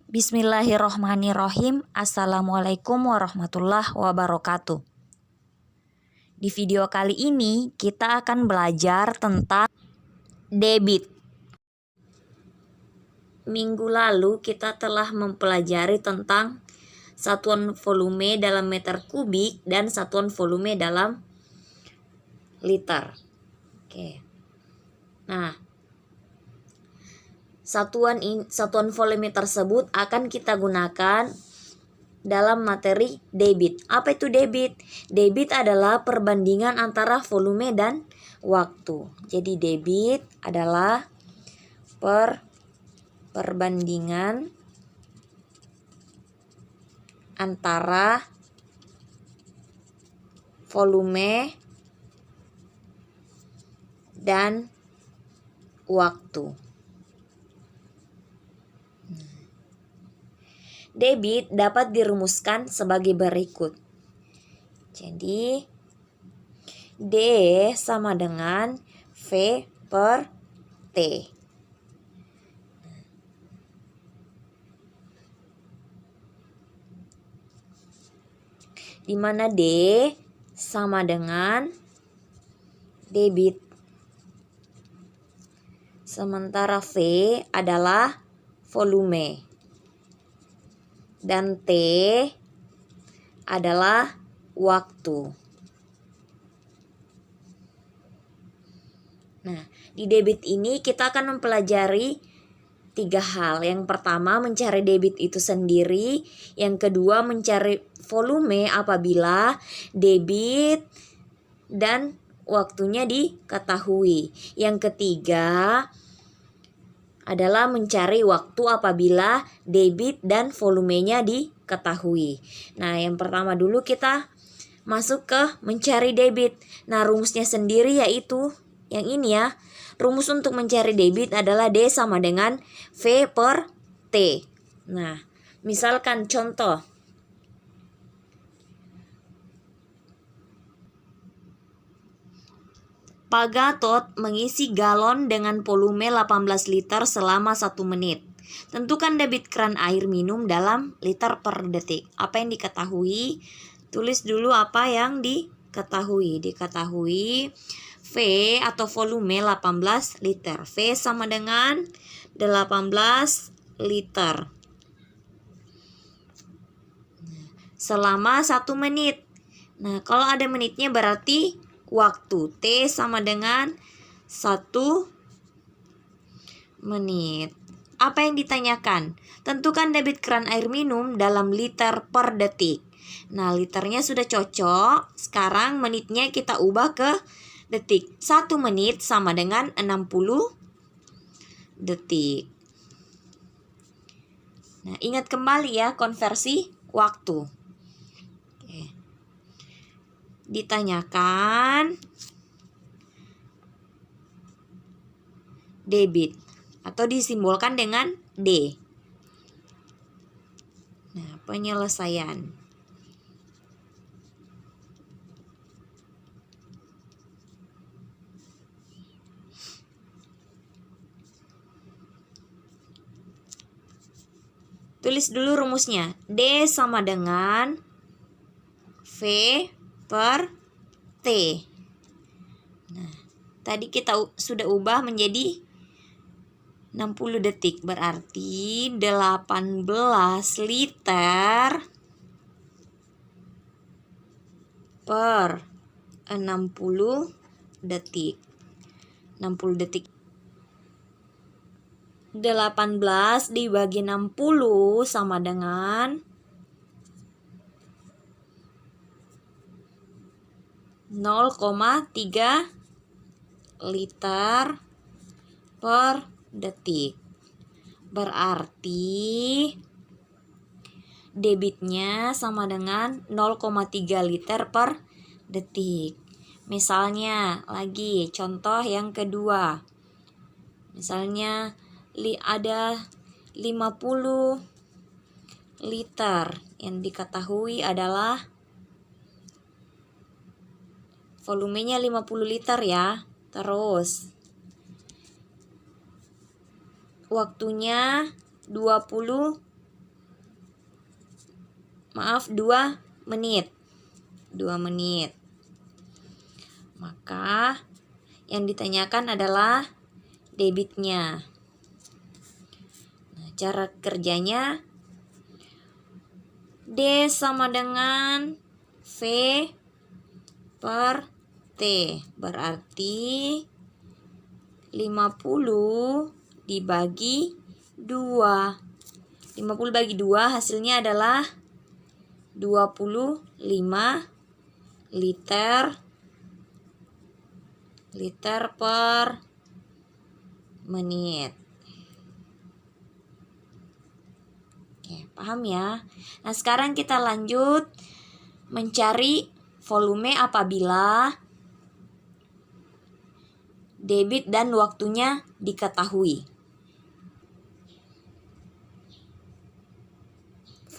Bismillahirrohmanirrohim. Assalamualaikum warahmatullahi wabarakatuh. Di video kali ini kita akan belajar tentang debit. Minggu lalu kita telah mempelajari tentang satuan volume dalam meter kubik dan satuan volume dalam liter. Oke. Nah, satuan volume tersebut akan kita gunakan dalam materi debit. Apa itu debit? Debit adalah perbandingan antara volume dan waktu. Jadi debit adalah perbandingan antara volume dan waktu. Debit dapat dirumuskan sebagai berikut. Jadi D sama dengan V per T. Di mana D sama dengan debit. Sementara V adalah volume. Dan T adalah waktu. Nah, di debit ini kita akan mempelajari 3 hal. Yang pertama, mencari debit itu sendiri. Yang kedua, mencari volume apabila debit dan waktunya diketahui. Yang ketiga adalah mencari waktu apabila debit dan volumenya diketahui. Nah, yang pertama dulu kita masuk ke mencari debit. Nah, rumusnya sendiri yaitu yang ini ya. Rumus untuk mencari debit adalah D sama dengan V per T. Nah, misalkan contoh. Pak Gatot mengisi galon dengan volume 18 liter selama 1 menit. Tentukan debit keran air minum dalam liter per detik. Apa yang diketahui? Tulis dulu apa yang diketahui. Diketahui V atau volume 18 liter. V sama dengan 18 liter. Selama 1 menit. Nah, kalau ada menitnya berarti waktu. T sama dengan 1 menit. Apa yang ditanyakan? Tentukan debit keran air minum dalam liter per detik. Nah, liternya sudah cocok. Sekarang menitnya kita ubah ke detik. 1 menit sama dengan 60 detik. Nah, ingat kembali ya konversi waktu. Ditanyakan debit atau disimbolkan dengan D. Nah, penyelesaian. Tulis dulu rumusnya. D sama dengan V per T. Nah, tadi kita sudah ubah menjadi 60 detik. Berarti 18 liter per 60 detik. 60 detik. 18 dibagi 60 sama dengan 0,3 liter per detik. Berarti debitnya sama dengan 0,3 liter per detik. Misalnya lagi contoh yang kedua. Misalnya ada 50 liter. Yang diketahui adalah volumenya 50 liter ya. Terus waktunya 20 Maaf, 2 menit. 2 menit. Maka yang ditanyakan adalah debitnya. Nah, cara kerjanya D sama dengan V per T. Berarti 50 dibagi 2. 50 bagi 2 hasilnya adalah 25 liter per menit. Oke, paham ya? Nah, sekarang kita lanjut mencari volume apabila debit dan waktunya diketahui.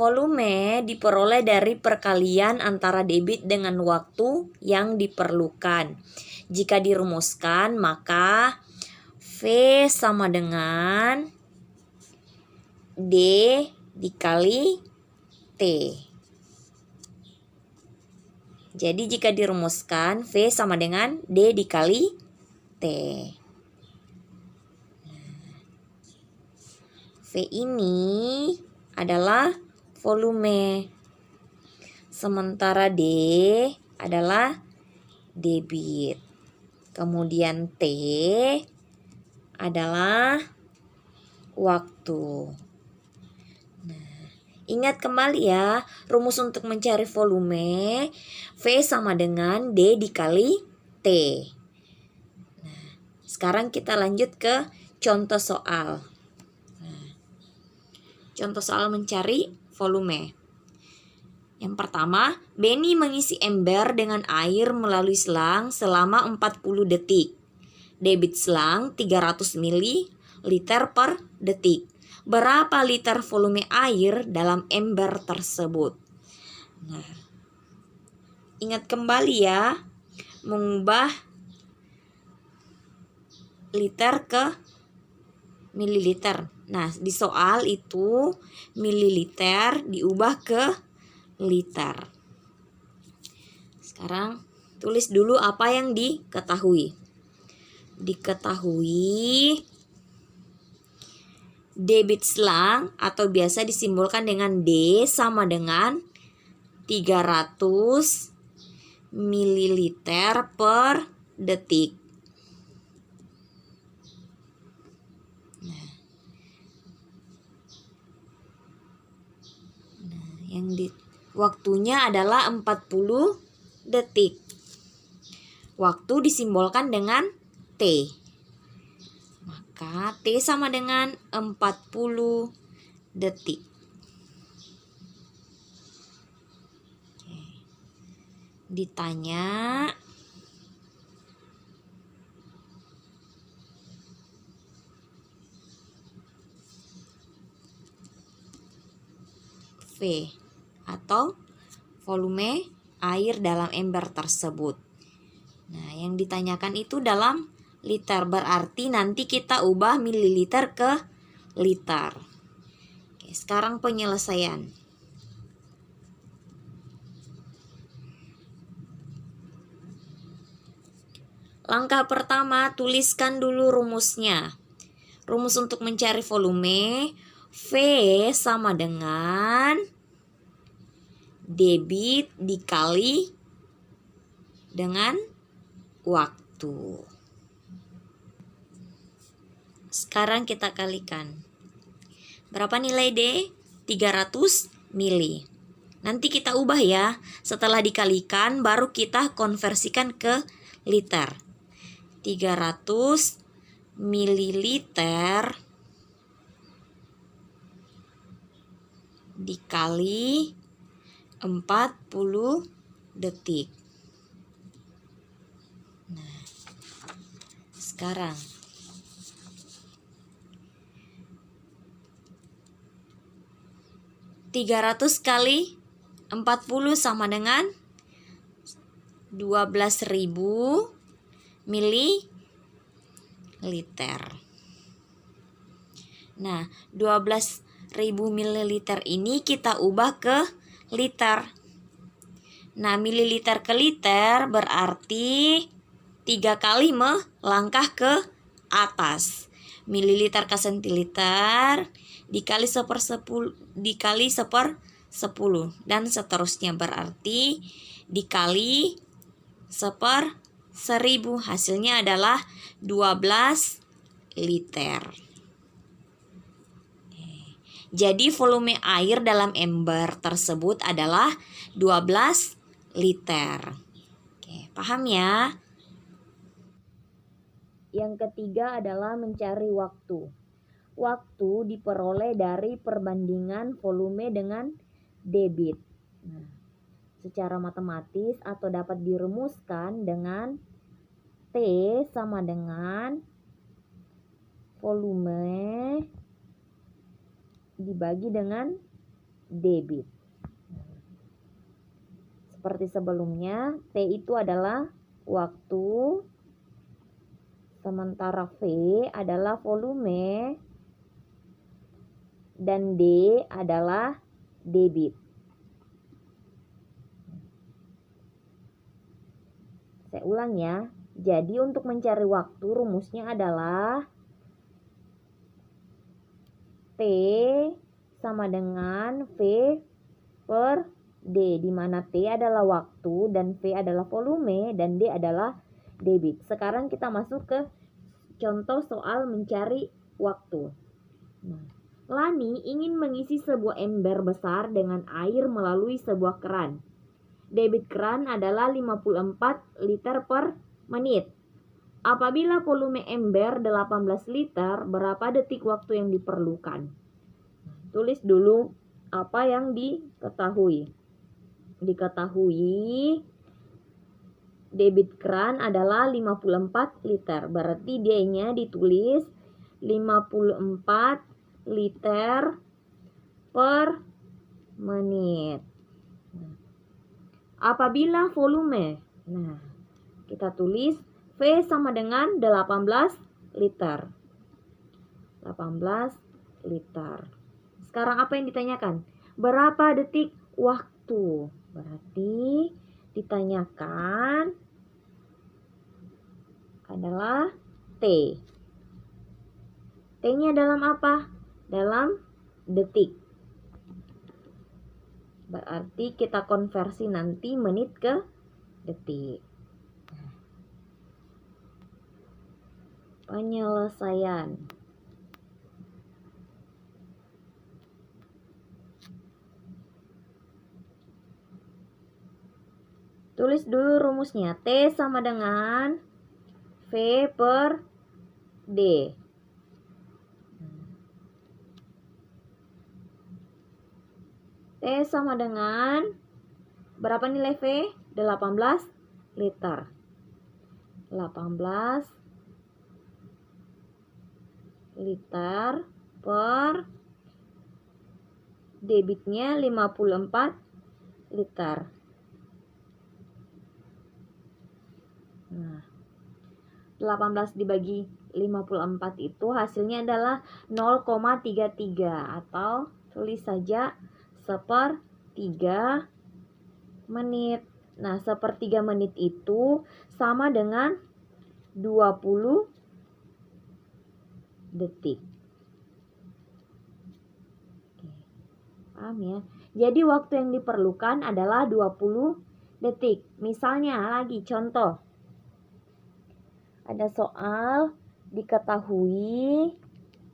Volume diperoleh dari perkalian antara debit dengan waktu yang diperlukan. Jika dirumuskan, maka V sama dengan D dikali T. Jadi jika dirumuskan, V sama dengan D dikali T. V ini adalah volume. Sementara D adalah debit. Kemudian T adalah waktu. Nah, ingat kembali ya, rumus untuk mencari volume V sama dengan D dikali T. Nah, sekarang kita lanjut ke contoh soal. Nah, contoh soal mencari volume. Yang pertama, Benny mengisi ember dengan air melalui selang selama 40 detik. Debit selang 300 ml per detik. Berapa liter volume air dalam ember tersebut? Nah, ingat kembali ya, mengubah liter ke mililiter. Nah, di soal itu mililiter diubah ke liter. Sekarang tulis dulu apa yang diketahui. Diketahui debit selang atau biasa disimbolkan dengan D sama dengan 300 mililiter per detik. Waktunya adalah 40 detik. Waktu disimbolkan dengan T. Maka T sama dengan 40 detik. Oke. Ditanya V atau volume air dalam ember tersebut. Nah, yang ditanyakan itu dalam liter, berarti nanti kita ubah mililiter ke liter. Oke, sekarang penyelesaian. Langkah pertama, tuliskan dulu rumusnya. Rumus untuk mencari volume V sama dengan debit dikali dengan waktu. Sekarang kita kalikan. Berapa nilai D? 300 mili. Nanti kita ubah ya. Setelah dikalikan baru kita konversikan ke liter. 300 mililiter dikali 40 detik. Nah, sekarang (300 kali 40 sama dengan 12.000 mililiter. Nah, 12.000 mililiter ini kita ubah ke liter. Nah, mililiter ke liter berarti 3 kali melangkah ke atas. Mililiter ke sentiliter dikali 1/10 dikali 1/10 dan seterusnya, berarti dikali 1/1000, hasilnya adalah 12 liter. Jadi volume air dalam ember tersebut adalah 12 liter. Oke, paham ya? Yang ketiga adalah mencari waktu. Waktu diperoleh dari perbandingan volume dengan debit. Nah, secara matematis atau dapat dirumuskan dengan T sama dengan volume dibagi dengan debit. Seperti sebelumnya, T itu adalah waktu, sementara V adalah volume, dan D adalah debit. Saya ulang ya. Jadi untuk mencari waktu rumusnya adalah T sama dengan V per D, di mana T adalah waktu dan V adalah volume dan D adalah debit. Sekarang kita masuk ke contoh soal mencari waktu. Nah, Lani ingin mengisi sebuah ember besar dengan air melalui sebuah keran. Debit keran adalah 54 liter per menit. Apabila volume ember 18 liter, berapa detik waktu yang diperlukan? Tulis dulu apa yang diketahui. Diketahui debit keran adalah 54 liter. Berarti D-nya ditulis 54 liter per menit. Apabila volume, nah, kita tulis V sama dengan 18 liter. 18 liter. Sekarang apa yang ditanyakan? Berapa detik waktu? Berarti ditanyakan adalah T. T-nya dalam apa? Dalam detik. Berarti kita konversi nanti menit ke detik. Penyelesaian. Tulis dulu rumusnya. T sama dengan V per D. T sama dengan berapa nilai V? 18 liter. 18 liter per debitnya 54 liter. Nah, 18 dibagi 54 itu hasilnya adalah 0,33 atau tulis saja 1/3 menit. Nah, 1/3 menit itu sama dengan 20 detik. Oke, paham ya? Jadi waktu yang diperlukan adalah 20 detik. Misalnya lagi contoh. Ada soal diketahui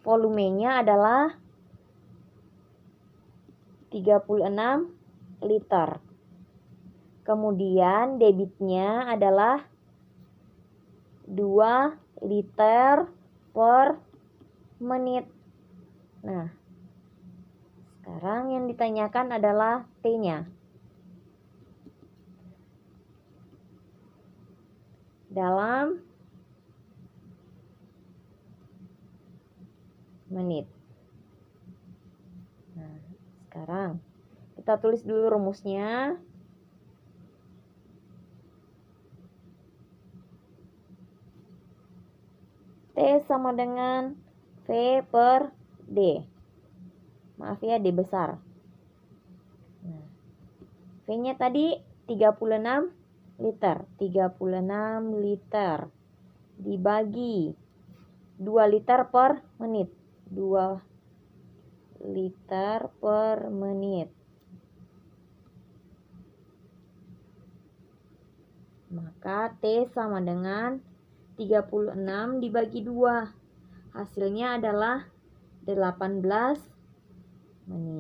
volumenya adalah 36 liter. Kemudian debitnya adalah 2 liter per menit. Nah, sekarang yang ditanyakan adalah T-nya. Dalam menit. Nah, sekarang kita tulis dulu rumusnya. T sama dengan V per D. Maaf ya, D besar. Nah, V-nya tadi 36 liter. 36 liter dibagi 2 liter per menit. 2 liter per menit. Maka T sama dengan 36 dibagi 2. Hasilnya adalah 18 menit.